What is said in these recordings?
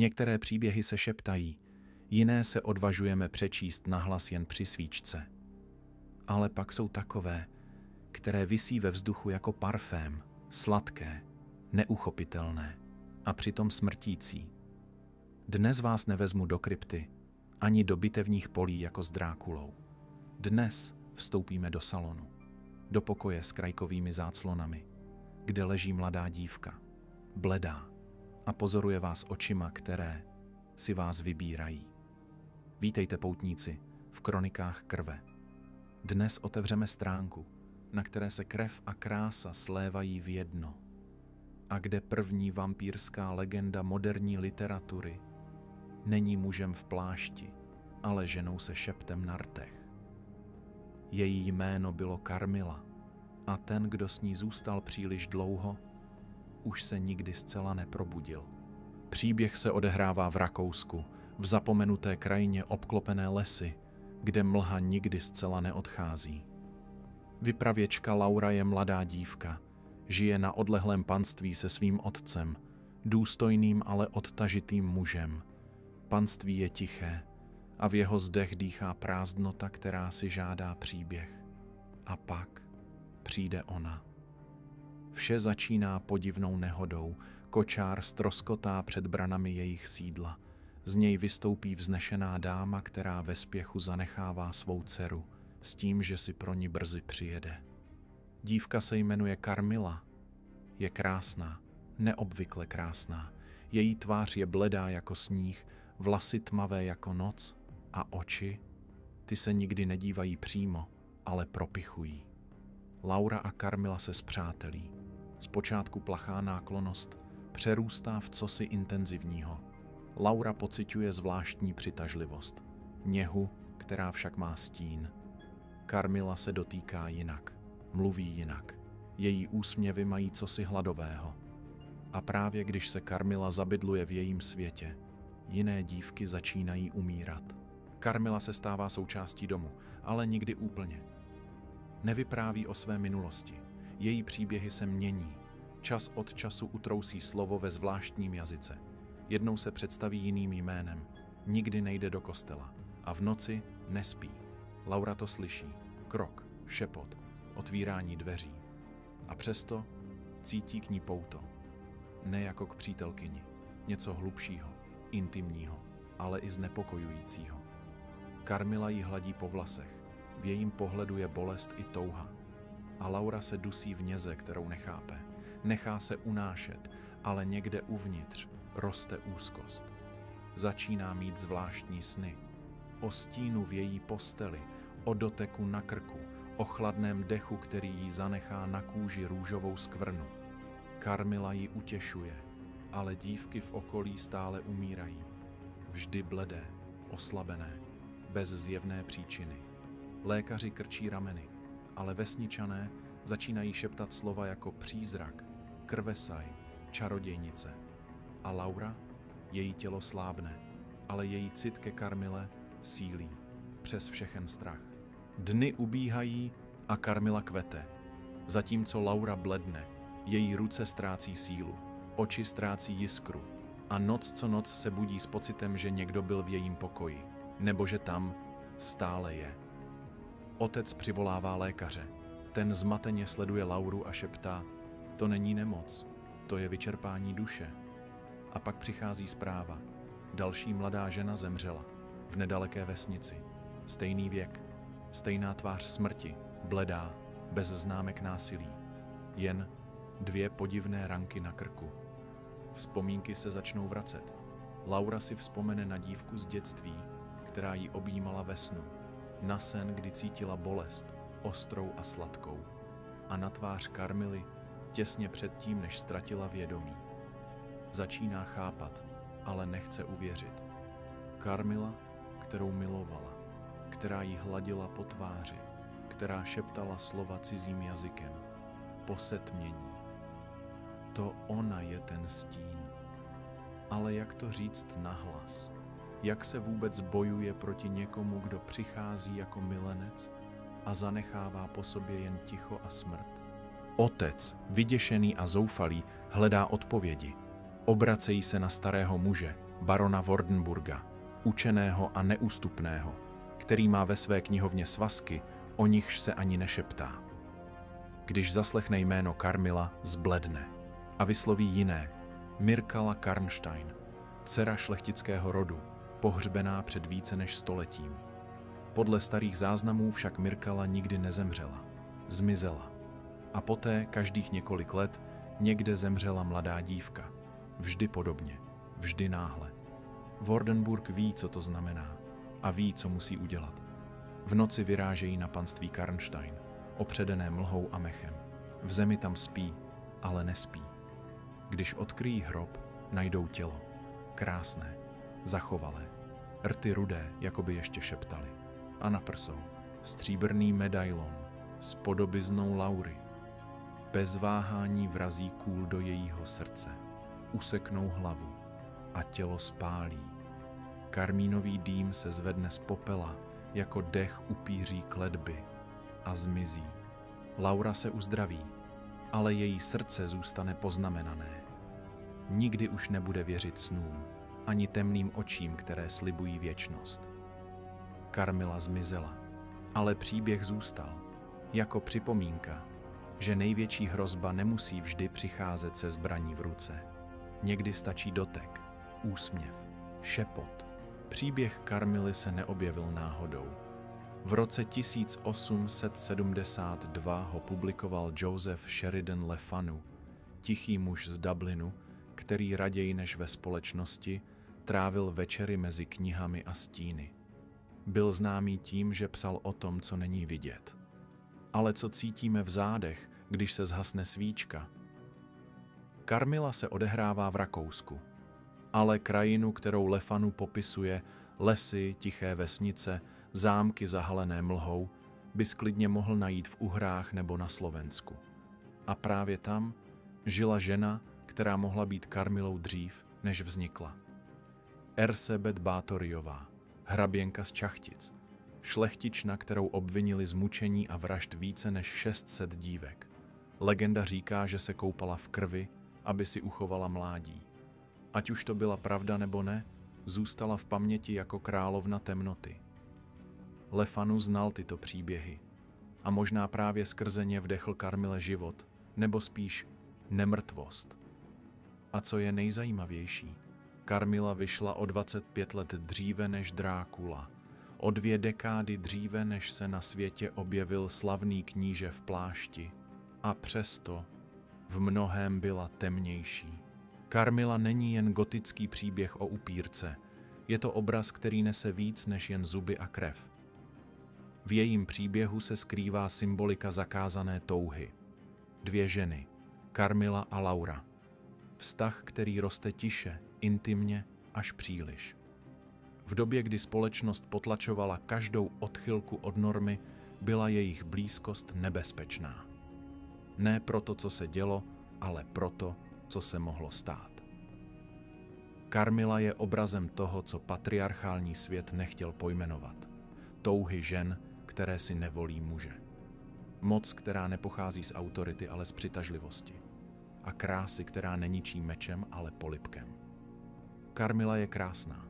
Některé příběhy se šeptají, jiné se odvažujeme přečíst nahlas jen při svíčce. Ale pak jsou takové, které visí ve vzduchu jako parfém, sladké, neuchopitelné a přitom smrtící. Dnes vás nevezmu do krypty, ani do bitevních polí jako s Drákulou. Dnes vstoupíme do salonu, do pokoje s krajkovými záclonami, kde leží mladá dívka, bledá, a pozoruje vás očima, které si vás vybírají. Vítejte, poutníci, v Kronikách krve. Dnes otevřeme stránku, na které se krev a krása slévají v jedno a kde první vampírská legenda moderní literatury není mužem v plášti, ale ženou se šeptem na rtech. Její jméno bylo Carmilla a ten, kdo s ní zůstal příliš dlouho, už se nikdy zcela neprobudil. Příběh se odehrává v Rakousku, v zapomenuté krajině obklopené lesy, kde mlha nikdy zcela neodchází. Vypravěčka Laura je mladá dívka, žije na odlehlém panství se svým otcem, důstojným, ale odtažitým mužem. Panství je tiché a v jeho zdech dýchá prázdnota, která si žádá příběh. A pak přijde ona. Vše začíná podivnou nehodou, kočár ztroskotá před branami jejich sídla. Z něj vystoupí vznešená dáma, která ve spěchu zanechává svou dceru, s tím, že si pro ní brzy přijede. Dívka se jmenuje Carmilla. Je krásná, neobvykle krásná. Její tvář je bledá jako sníh, vlasy tmavé jako noc a oči, ty se nikdy nedívají přímo, ale propichují. Laura a Carmilla se spřátelí. Zpočátku plachá náklonnost přerůstá v cosi intenzivního. Laura pociťuje zvláštní přitažlivost, něhu, která však má stín. Carmilla se dotýká jinak, mluví jinak. Její úsměvy mají cosi hladového. A právě když se Carmilla zabydluje v jejím světě, jiné dívky začínají umírat. Carmilla se stává součástí domu, ale nikdy úplně. Nevypráví o své minulosti. Její příběhy se mění. Čas od času utrousí slovo ve zvláštním jazyce. Jednou se představí jiným jménem. Nikdy nejde do kostela. A v noci nespí. Laura to slyší. Krok, šepot, otvírání dveří. A přesto cítí k ní pouto. Ne jako k přítelkyni. Něco hlubšího, intimního, ale i znepokojujícího. Carmilla jí hladí po vlasech. V jejím pohledu je bolest i touha. A Laura se dusí v něze, kterou nechápe. Nechá se unášet, ale někde uvnitř roste úzkost. Začíná mít zvláštní sny. O stínu v její posteli, o doteku na krku, o chladném dechu, který jí zanechá na kůži růžovou skvrnu. Carmilla ji utěšuje, ale dívky v okolí stále umírají. Vždy bledé, oslabené, bez zjevné příčiny. Lékaři krčí rameny, ale vesničané začínají šeptat slova jako přízrak, krvesaj, čarodějnice. A Laura? Její tělo slábne, ale její cit ke Carmille sílí přes všechen strach. Dny ubíhají a Carmilla kvete. Zatímco Laura bledne, její ruce ztrácí sílu, oči ztrácí jiskru a noc co noc se budí s pocitem, že někdo byl v jejím pokoji, nebo že tam stále je. Otec přivolává lékaře. Ten zmateně sleduje Lauru a šeptá: to není nemoc, to je vyčerpání duše. A pak přichází zpráva. Další mladá žena zemřela v nedaleké vesnici. Stejný věk, stejná tvář smrti, bledá, bez známek násilí. Jen 2 podivné ranky na krku. Vzpomínky se začnou vracet. Laura si vzpomene na dívku z dětství, která ji objímala ve snu. Na sen, kdy cítila bolest, ostrou a sladkou. A na tvář Carmilly těsně předtím, než ztratila vědomí. Začíná chápat, ale nechce uvěřit. Carmilla, kterou milovala, která ji hladila po tváři, která šeptala slova cizím jazykem, posetmění. To ona je ten stín. Ale jak to říct nahlas? Jak se vůbec bojuje proti někomu, kdo přichází jako milenec a zanechává po sobě jen ticho a smrt? Otec, vyděšený a zoufalý, hledá odpovědi. Obracejí se na starého muže, barona Wardenburga, učeného a neústupného, který má ve své knihovně svazky, o nichž se ani nešeptá. Když zaslechne jméno Karmila, zbledne a vysloví jiné, Mirkala Karnstein, dcera šlechtického rodu, pohřbená před více než stoletím. Podle starých záznamů však Mirkala nikdy nezemřela, zmizela. A poté, každých několik let, někde zemřela mladá dívka. Vždy podobně, vždy náhle. Wardenburg ví, co to znamená a ví, co musí udělat. V noci vyrážejí na panství Karnstein, opředené mlhou a mechem. V zemi tam spí, ale nespí. Když odkryjí hrob, najdou tělo. Krásné, zachovalé, rty rudé, jako by ještě šeptaly. A na prsou stříbrný medailon s podobiznou Laury. Bez váhání vrazí kůl do jejího srdce, useknou hlavu a tělo spálí. Karmínový dým se zvedne z popela jako dech upíří kletby a zmizí. Laura se uzdraví, ale její srdce zůstane poznamenané. Nikdy už nebude věřit snům, ani temným očím, které slibují věčnost. Karmila zmizela, ale příběh zůstal, jako připomínka, že největší hrozba nemusí vždy přicházet se zbraní v ruce. Někdy stačí dotek, úsměv, šepot. Příběh Karmily se neobjevil náhodou. V roce 1872 ho publikoval Joseph Sheridan Le Fanu, tichý muž z Dublinu, který raději než ve společnosti trávil večery mezi knihami a stíny. Byl známý tím, že psal o tom, co není vidět. Ale co cítíme v zádech, když se zhasne svíčka? Karmila se odehrává v Rakousku, ale krajinu, kterou Le Fanu popisuje, lesy, tiché vesnice, zámky zahalené mlhou, by sklidně mohl najít v Uhrách nebo na Slovensku. A právě tam žila žena, která mohla být Karmilou dřív, než vznikla. Erzsébet Báthoriová, hraběnka z Čachtic, šlechtična, kterou obvinili z mučení a vražd více než 600 dívek. Legenda říká, že se koupala v krvi, aby si uchovala mládí. Ať už to byla pravda nebo ne, zůstala v paměti jako královna temnoty. Le Fanu znal tyto příběhy a možná právě skrze ně vdechl Karmile život, nebo spíš nemrtvost. A co je nejzajímavější, Karmila vyšla o 25 let dříve než Drákula, o 2 dekády dříve, než se na světě objevil slavný kníže v plášti, a přesto v mnohém byla temnější. Karmila není jen gotický příběh o upírce, je to obraz, který nese víc než jen zuby a krev. V jejím příběhu se skrývá symbolika zakázané touhy. 2 ženy, Karmila a Laura. Vztah, který roste tiše, intimně, až příliš. V době, kdy společnost potlačovala každou odchylku od normy, byla jejich blízkost nebezpečná. Ne proto, co se dělo, ale proto, co se mohlo stát. Karmila je obrazem toho, co patriarchální svět nechtěl pojmenovat. Touhy žen, které si nevolí muže. Moc, která nepochází z autority, ale z přitažlivosti. A krásy, která neničí mečem, ale polibkem. Karmila je krásná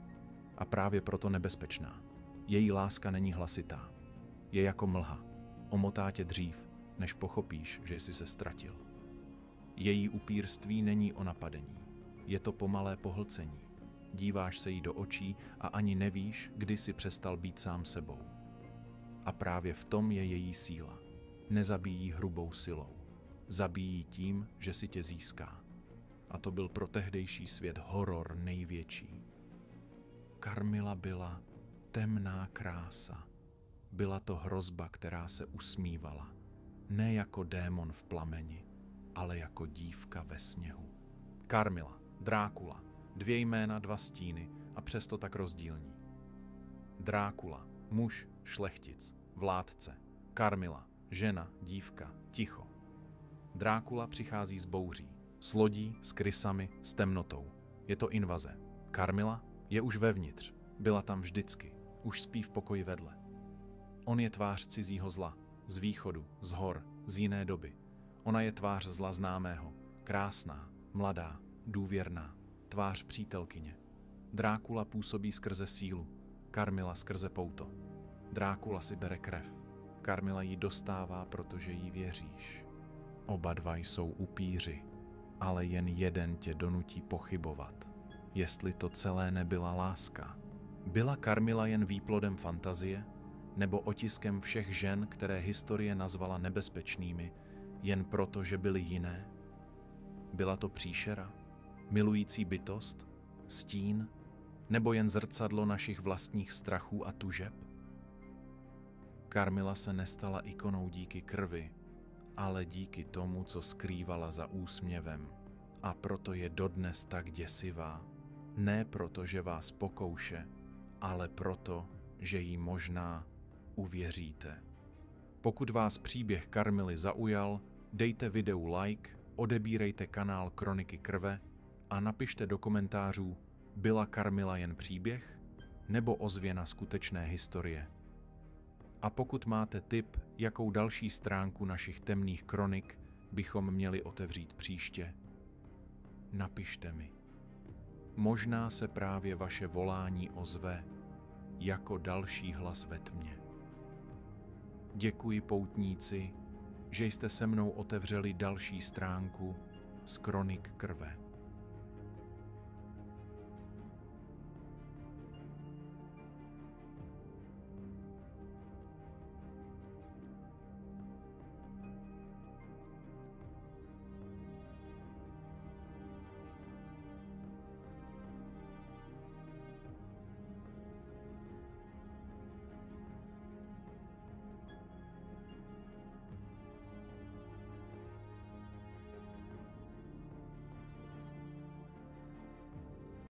a právě proto nebezpečná. Její láska není hlasitá. Je jako mlha. Omotá tě dřív, než pochopíš, že jsi se ztratil. Její upírství není o napadení. Je to pomalé pohlcení. Díváš se jí do očí a ani nevíš, kdy jsi přestal být sám sebou. A právě v tom je její síla. Nezabíjí hrubou silou. Zabíjí tím, že si tě získá. A to byl pro tehdejší svět horor největší. Karmila byla temná krása. Byla to hrozba, která se usmívala. Ne jako démon v plameni, ale jako dívka ve sněhu. Karmila, Drákula, 2 jména, 2 stíny a přesto tak rozdílní. Drákula, muž, šlechtic, vládce. Karmila, žena, dívka, ticho. Drákula přichází z bouří, s lodí, s krysami, s temnotou. Je to invaze. Karmila je už vevnitř, byla tam vždycky, už spí v pokoji vedle. On je tvář cizího zla, z východu, z hor, z jiné doby. Ona je tvář zla známého, krásná, mladá, důvěrná, tvář přítelkyně. Drákula působí skrze sílu, Carmilla skrze pouto. Drákula si bere krev, Carmilla ji dostává, protože jí věříš. Oba dva jsou upíři, ale jen jeden tě donutí pochybovat, jestli to celé nebyla láska. Byla Carmilla jen výplodem fantazie, nebo otiskem všech žen, které historie nazvala nebezpečnými, jen proto, že byly jiné? Byla to příšera, milující bytost, stín, nebo jen zrcadlo našich vlastních strachů a tužeb? Carmilla se nestala ikonou díky krvi, ale díky tomu, co skrývala za úsměvem. A proto je dodnes tak děsivá. Ne proto, že vás pokouše, ale proto, že jí možná uvěříte. Pokud vás příběh Carmilly zaujal, dejte videu like, odebírejte kanál Kroniky krve a napište do komentářů, byla Carmilla jen příběh nebo ozvěna skutečné historie. A pokud máte tip, jakou další stránku našich temných kronik bychom měli otevřít příště, napište mi. Možná se právě vaše volání ozve jako další hlas ve tmě. Děkuji, poutníci, že jste se mnou otevřeli další stránku z Kronik krve.